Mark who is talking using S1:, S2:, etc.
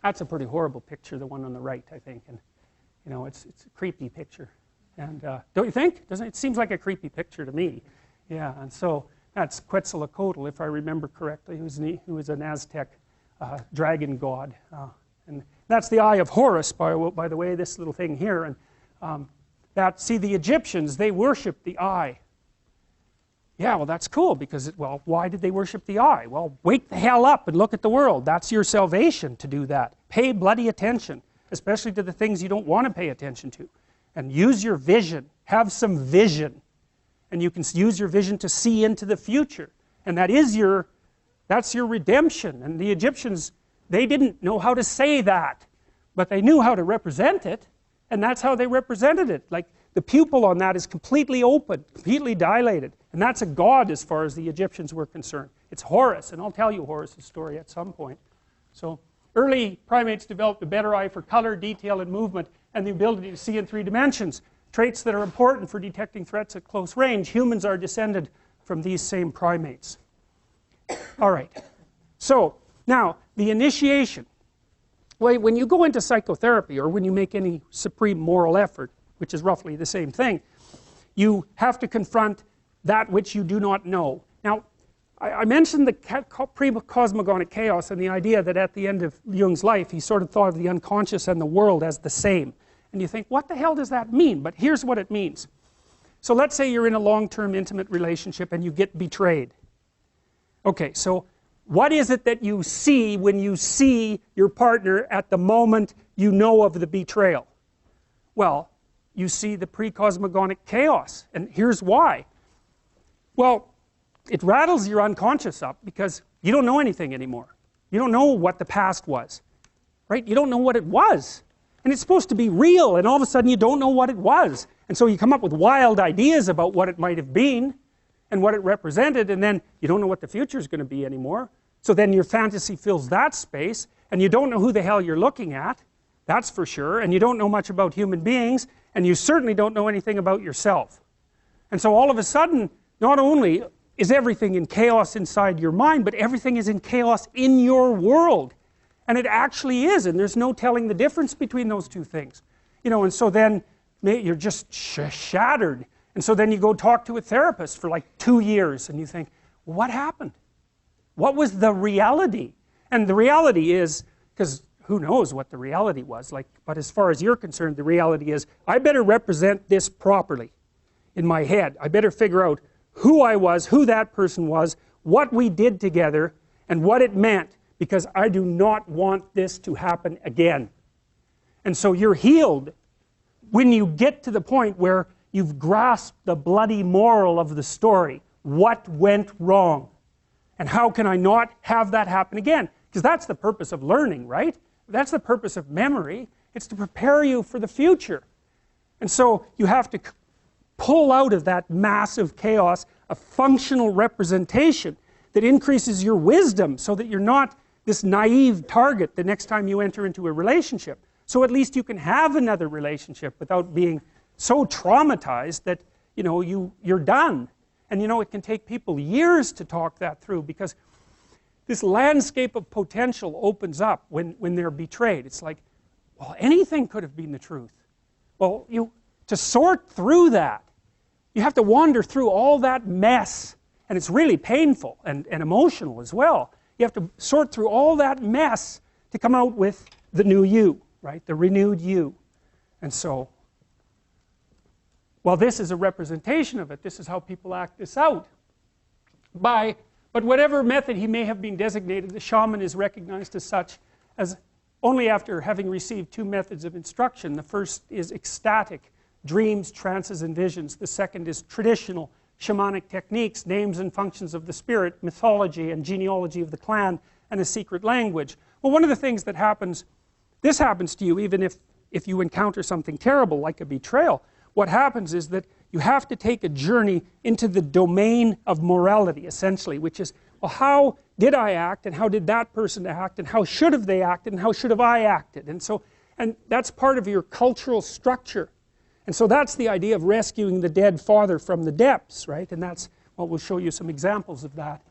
S1: That's a pretty horrible picture, the one on the right, I think. And, you know, it's a creepy picture. And don't you think? Doesn't it? It seems like a creepy picture to me. Yeah, and so that's Quetzalcoatl, if I remember correctly, who was an Aztec dragon god. And that's the eye of Horus, by the way, this little thing here. And see, the Egyptians, they worshiped the eye. Yeah, well, that's cool because, well, why did they worship the eye? Well, wake the hell up and look at the world. That's your salvation to do that. Pay bloody attention, especially to the things you don't want to pay attention to. And use your vision. Have some vision. And you can use your vision to see into the future. And that's your redemption. And the Egyptians, they didn't know how to say that, but they knew how to represent it. And that's how they represented it. Like, the pupil on that is completely open, completely dilated. And that's a god as far as the Egyptians were concerned. It's Horus, and I'll tell you Horus' story at some point. So, early primates developed a better eye for color, detail, and movement, and the ability to see in 3 dimensions. Traits that are important for detecting threats at close range. Humans are descended from these same primates. All right. So, now, the initiation. Well, when you go into psychotherapy, or when you make any supreme moral effort, which is roughly the same thing, you have to confront that which you do not know. Now, I mentioned the pre-cosmogonic chaos and the idea that at the end of Jung's life, he sort of thought of the unconscious and the world as the same. And you think, what the hell does that mean? But here's what it means. So let's say you're in a long-term intimate relationship and you get betrayed. Okay, so what is it that you see when you see your partner at the moment you know of the betrayal? Well, you see the pre-cosmogonic chaos. And here's why. Well, it rattles your unconscious up because you don't know anything anymore. You don't know what the past was, right? You don't know what it was. And it's supposed to be real, and all of a sudden you don't know what it was. And so you come up with wild ideas about what it might have been and what it represented, and then you don't know what the future is going to be anymore. So then your fantasy fills that space, and you don't know who the hell you're looking at, that's for sure, and you don't know much about human beings, and you certainly don't know anything about yourself. And so all of a sudden, not only is everything in chaos inside your mind, but everything is in chaos in your world. And it actually is, and there's no telling the difference between those two things. You know, and so then you're just shattered. And so then you go talk to a therapist for like 2 years, and you think, well, what happened? What was the reality? And the reality is, because who knows what the reality was, like, but as far as you're concerned, the reality is, I better represent this properly in my head. I better figure out who I was, who that person was, what we did together, and what it meant, because I do not want this to happen again. And so you're healed when you get to the point where you've grasped the bloody moral of the story. What went wrong? And how can I not have that happen again? Because that's the purpose of learning, right? That's the purpose of memory. It's to prepare you for the future. And so you have to pull out of that massive chaos a functional representation that increases your wisdom so that you're not this naive target the next time you enter into a relationship. So at least you can have another relationship without being so traumatized that, you know, you're done. And you know, it can take people years to talk that through, because this landscape of potential opens up when they're betrayed. It's like, well, anything could have been the truth. Well, to sort through that, you have to wander through all that mess, and it's really painful and emotional as well. You have to sort through all that mess to come out with the new you, right? The renewed you. And so, well, this is a representation of it. This is how people act this out. But whatever method he may have been designated, the shaman is recognized as such as only after having received 2 methods of instruction. The first is ecstatic, dreams, trances, and visions. The second is traditional shamanic techniques, names and functions of the spirit, mythology and genealogy of the clan, and a secret language. Well, one of the things that happens, this happens to you even if you encounter something terrible like a betrayal. What happens is that you have to take a journey into the domain of morality, essentially, which is, well, how did I act, and how did that person act, and how should have they acted, and how should have I acted? And that's part of your cultural structure. And so that's the idea of rescuing the dead father from the depths, right? And that's, well, we'll show you some examples of that